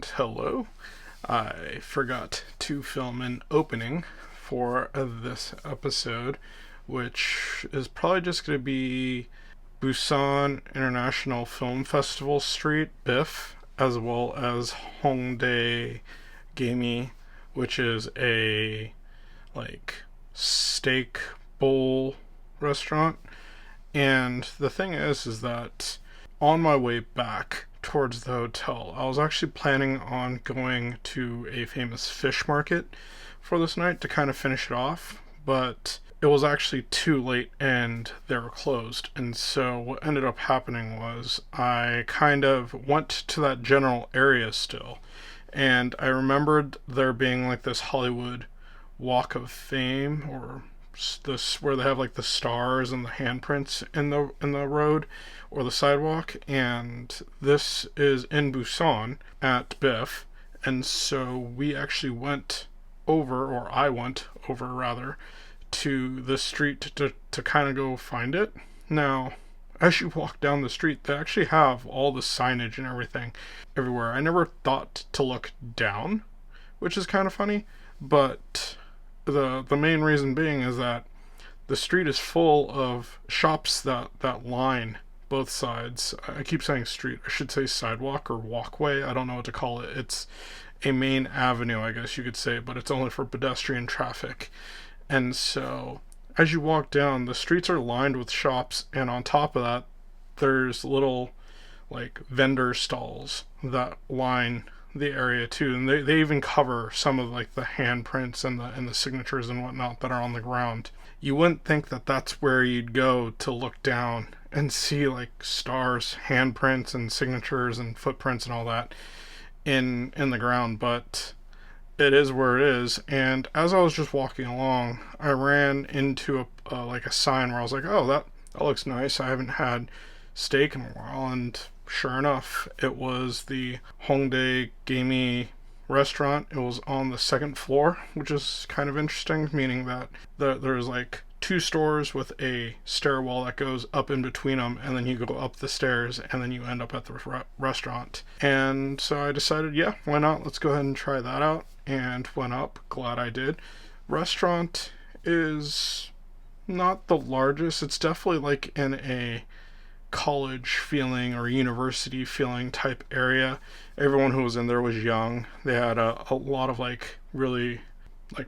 And hello. I forgot to film an opening for this episode, which is probably just going to be Busan International Film Festival Street, BIFF, as well as Hongdae Gaemi, which is a steak bowl restaurant. And the thing is that on my way back towards the hotel, I was actually planning on going to a famous fish market for this night to kind of finish it off, but it was actually too late and they were closed. And so what ended up happening was I kind of went to that general area still, and I remembered there being this Hollywood Walk of Fame, or this where they have the stars and the handprints in the road or the sidewalk, and this is in Busan at BIFF. And so we actually went over, or I went over rather, to the street to kind of go find it. Now, as you walk down the street, they actually have all the signage and everything everywhere. I never thought to look down, which is kind of funny, but the main reason being is that the street is full of shops that line both sides. I keep saying street. I should say sidewalk or walkway. I don't know what to call it. It's a main avenue, I guess you could say, but it's only for pedestrian traffic. And so as you walk down, the streets are lined with shops, and on top of that, there's little vendor stalls that line the area too, and they even cover some of the handprints and the signatures and whatnot that are on the ground. You wouldn't think that that's where you'd go to look down and see stars, handprints, and signatures and footprints and all that in the ground, but it is where it is. And as I was just walking along, I ran into a sign where I was like, oh, that looks nice. I haven't had steak in a while. And sure enough, it was the Hongdae Gaemi restaurant. It was on the second floor, which is kind of interesting, meaning that there's two stores with a stairwell that goes up in between them, and then you go up the stairs and then you end up at the restaurant. And so I decided, yeah, why not? Let's go ahead and try that out, and went up. Glad I did. Restaurant is not the largest. It's definitely in a college feeling or university feeling type area. Everyone who was in there was young. They had a lot of really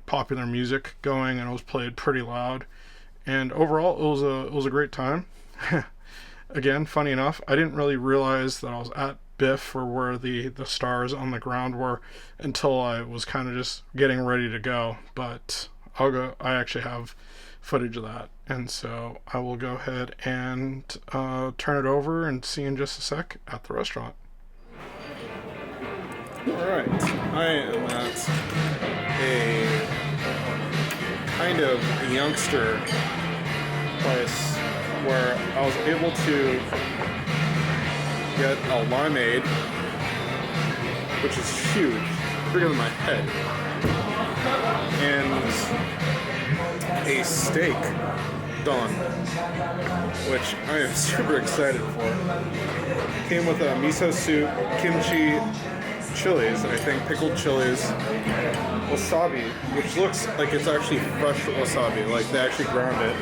popular music going, and it was played pretty loud. And overall, it was a great time. Again, funny enough, I didn't really realize that I was at BIFF, or where the stars on the ground were, until I was kind of just getting ready to go. But I actually have footage of that, and so I will go ahead and turn it over and see in just a sec at the restaurant. Alright, I am at a kind of a youngster place where I was able to get a limeade, which is huge, bigger than my head, and a steak done, which I am super excited for. Came with a miso soup, kimchi, chilies, I think pickled chilies, wasabi, which looks like it's actually fresh wasabi, they actually ground it.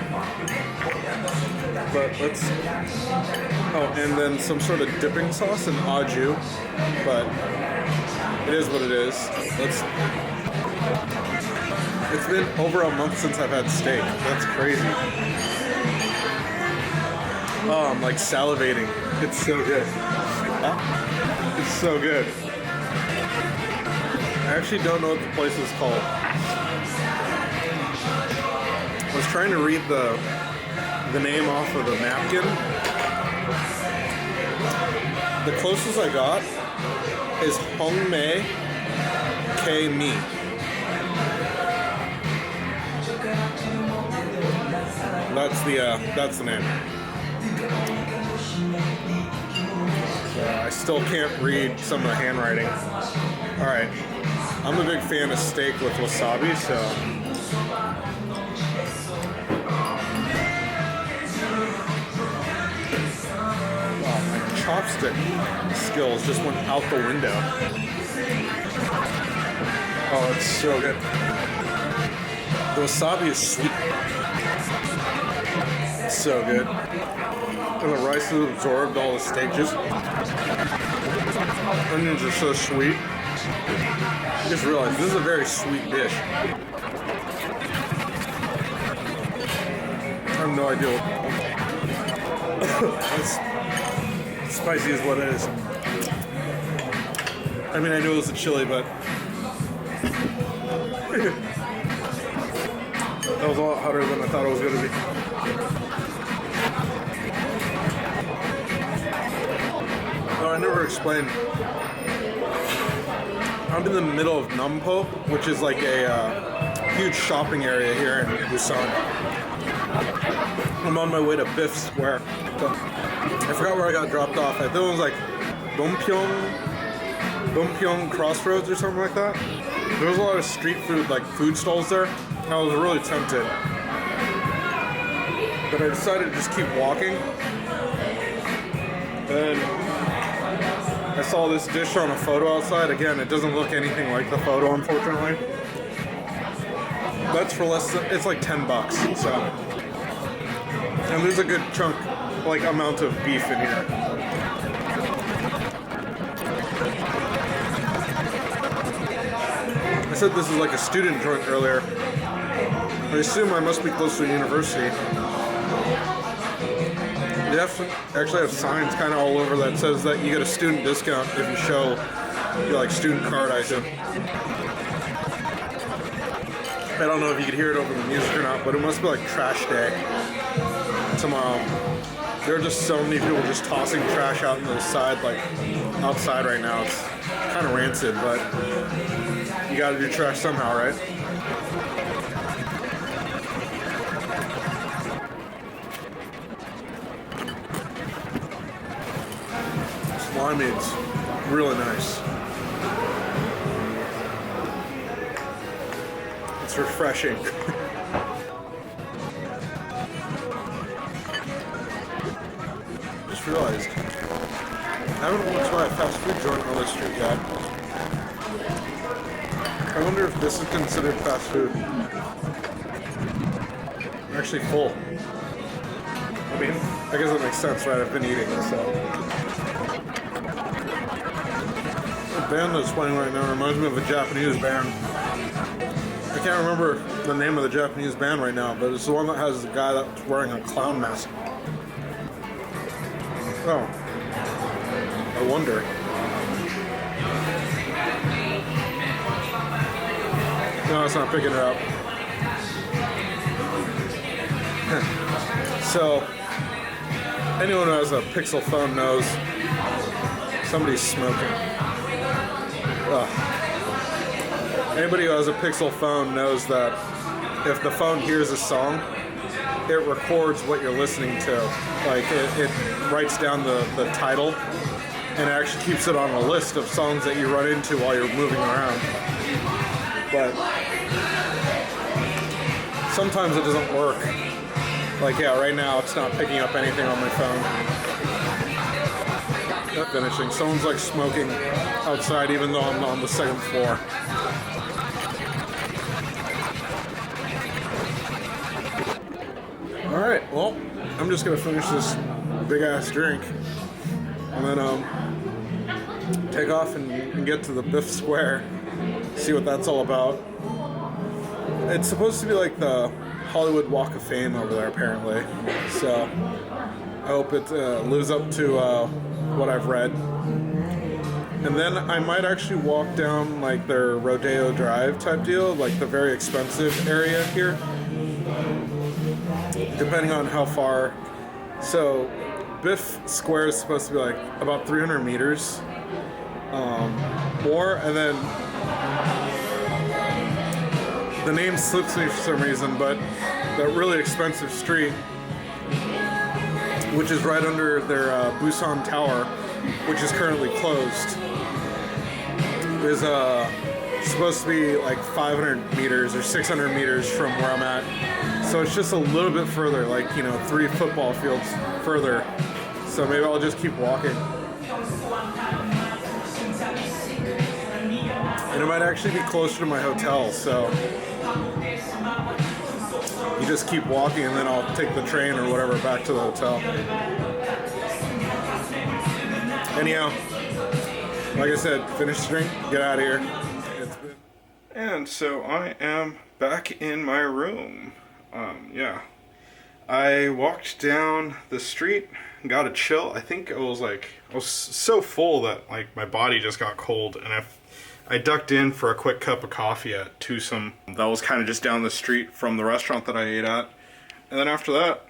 But and then some sort of dipping sauce and au jus, but it is what it is. It's been over a month since I've had steak. That's crazy. Oh, I'm salivating. It's so good. It's so good. I actually don't know what the place is called. I was trying to read the name off of the napkin. The closest I got is Hongdae Gaemi. That's the name. I still can't read some of the handwriting. Alright. I'm a big fan of steak with wasabi, so wow, my chopstick skills just went out the window. Oh, it's so good. The wasabi is sweet. It's so good. And the rice has absorbed all the steak juice. Onions are so sweet. I just realized this is a very sweet dish. I have no idea. It's spicy is what it is. I mean, I knew it was a chili, but that was a lot hotter than I thought it was going to be. Oh, I never explained. I'm in the middle of Nampo, which is like a huge shopping area here in Busan. I'm on my way to BIFF Square. I forgot where I got dropped off. I think it was like Dongpyeong Crossroads or something like that. There was a lot of street food, like food stalls there. I was really tempted. But I decided to just keep walking. And I saw this dish on a photo outside. Again, it doesn't look anything like the photo, unfortunately. That's for less than, it's like $10, so. And there's a good chunk, like amount of beef in here. I said this is like a student joint earlier. I assume I must be close to a university. They actually have signs kind of all over that says that you get a student discount if you show your like student card item. I don't know if you could hear it over the music or not, but it must be like trash day tomorrow. There are just so many people just tossing trash out on the side, like outside right now. It's kind of rancid, but you gotta do trash somehow, right? Limeade's really nice. It's refreshing. Just realized I haven't walked by a fast food joint on the street yet. I wonder if this is considered fast food. I'm actually full. I mean, I guess that makes sense, right? I've been eating, so. The band that's playing right now reminds me of a Japanese band. I can't remember the name of the Japanese band right now, but it's the one that has the guy that's wearing a clown mask. Oh. I wonder. No, it's not picking it up. So, anyone who has a Pixel phone knows somebody's smoking. Anybody who has a Pixel phone knows that if the phone hears a song, it records what you're listening to. Like, it writes down the title, and it actually keeps it on a list of songs that you run into while you're moving around. But sometimes it doesn't work. Like, yeah, right now it's not picking up anything on my phone. Not finishing. Someone's like smoking outside even though I'm on the second floor. Alright, well, I'm just gonna finish this big ass drink and then take off and get to the BIFF Square, see what that's all about. It's supposed to be like the Hollywood Walk of Fame over there, apparently. So I hope it lives up to what I've read. And then I might actually walk down like their Rodeo Drive type deal, like the very expensive area here, depending on how far. So BIFF Square is supposed to be like about 300 meters more, and then the name slips me for some reason, but that really expensive street, which is right under their Busan Tower, which is currently closed, is supposed to be like 500 meters or 600 meters from where I'm at. So it's just a little bit further, like, 3 football fields further. So maybe I'll just keep walking. it might actually be closer to my hotel, so you just keep walking and then I'll take the train or whatever back to the hotel. Anyhow, like I said, finish the drink, get out of here. And so I am back in my room. Yeah. I walked down the street, got a chill. I think I was so full that like my body just got cold, and I ducked in for a quick cup of coffee at Twosome. That was kind of just down the street from the restaurant that I ate at. And then after that,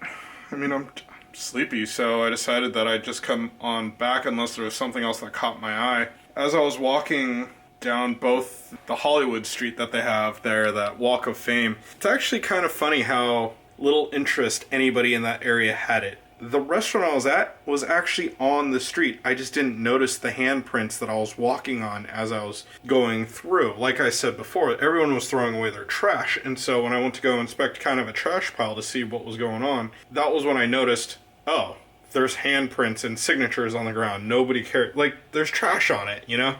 I mean, I'm sleepy, so I decided that I'd just come on back unless there was something else that caught my eye. As I was walking down both the Hollywood street that they have there, that Walk of Fame, it's actually kind of funny how little interest anybody in that area had it. The restaurant I was at was actually on the street. I just didn't notice the handprints that I was walking on as I was going through. Like I said before, everyone was throwing away their trash, and so when I went to go inspect kind of a trash pile to see what was going on, that was when I noticed, oh, there's handprints and signatures on the ground. Nobody cared. Like, there's trash on it, you know?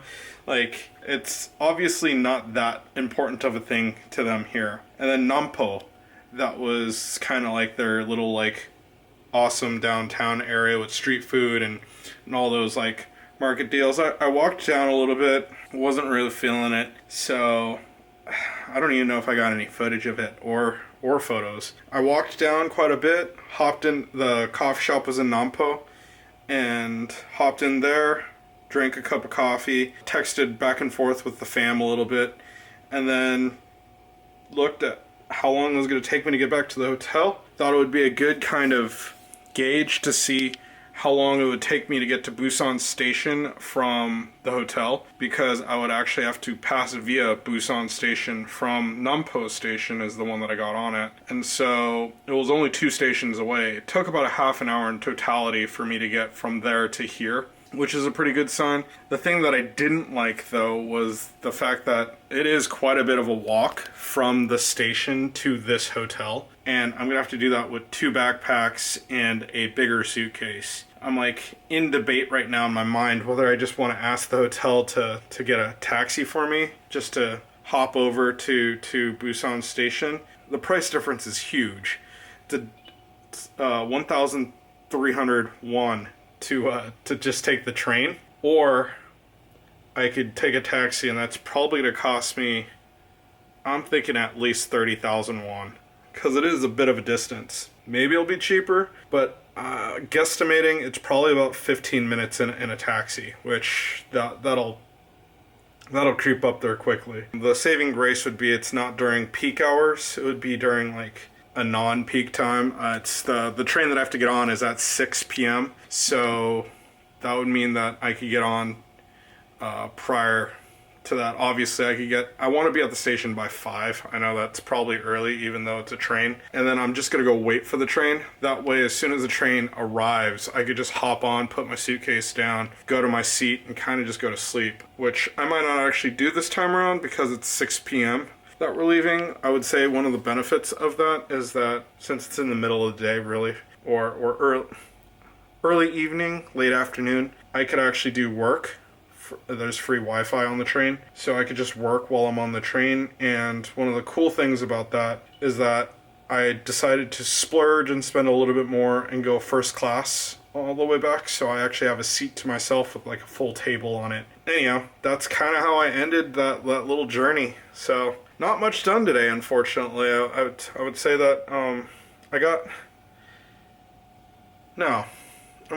Like, it's obviously not that important of a thing to them here. And then Nampo, that was kind of like their little, like, awesome downtown area with street food and all those, like, market deals. I walked down a little bit, wasn't really feeling it, so I don't even know if I got any footage of it or photos. I walked down quite a bit, hopped in, the coffee shop was in Nampo, and hopped in there, drank a cup of coffee, texted back and forth with the fam a little bit, and then looked at how long it was going to take me to get back to the hotel. Thought it would be a good kind of gauge to see how long it would take me to get to Busan Station from the hotel, because I would actually have to pass via Busan Station from Nampo Station is the one that I got on at. And so it was only 2 stations away. It took about a half an hour in totality for me to get from there to here, which is a pretty good sign. The thing that I didn't like, though, was the fact that it is quite a bit of a walk from the station to this hotel, and I'm gonna have to do that with 2 backpacks and a bigger suitcase. I'm like in debate right now in my mind whether I just want to ask the hotel to get a taxi for me, just to hop over to Busan Station. The price difference is huge. It's 1,300 won to just take the train, or I could take a taxi, and that's probably going to cost me, I'm thinking at least 30,000 won, because it is a bit of a distance. Maybe it'll be cheaper, but guesstimating it's probably about 15 minutes in a taxi, which that'll creep up there quickly. The saving grace would be it's not during peak hours, it would be during like a non-peak time. It's the train that I have to get on is at 6 p.m. So that would mean that I could get on prior to that. Obviously I want to be at the station by 5. I know that's probably early even though it's a train. And then I'm just gonna go wait for the train. That way as soon as the train arrives, I could just hop on, put my suitcase down, go to my seat, and kind of just go to sleep. Which I might not actually do this time around because it's 6 p.m. that we're leaving. I would say one of the benefits of that is that since it's in the middle of the day, really, or early evening, late afternoon, I could actually do work. There's free Wi-Fi on the train, so I could just work while I'm on the train. And one of the cool things about that is that I decided to splurge and spend a little bit more and go first class all the way back, so I actually have a seat to myself with like a full table on it. Anyhow, that's kind of how I ended that little journey. So not much done today, unfortunately. I would say that I'm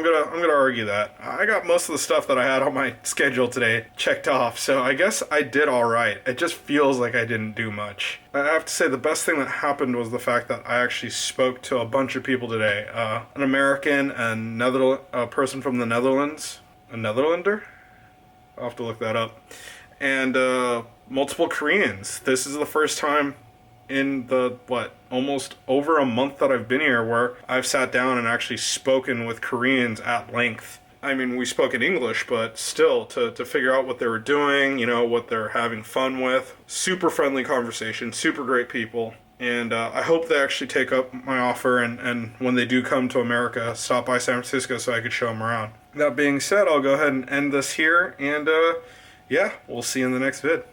gonna argue that I got most of the stuff that I had on my schedule today checked off, so I guess I did all right. It just feels like I didn't do much. I have to say the best thing that happened was the fact that I actually spoke to a bunch of people today. An American, a person from the Netherlands, a Netherlander? I'll have to look that up. And multiple Koreans. This is the first time in the, almost over a month that I've been here where I've sat down and actually spoken with Koreans at length. I mean, we spoke in English, but still, to figure out what they were doing, what they're having fun with. Super friendly conversation, super great people. And I hope they actually take up my offer and when they do come to America, stop by San Francisco so I could show them around. That being said, I'll go ahead and end this here, and yeah, we'll see you in the next vid.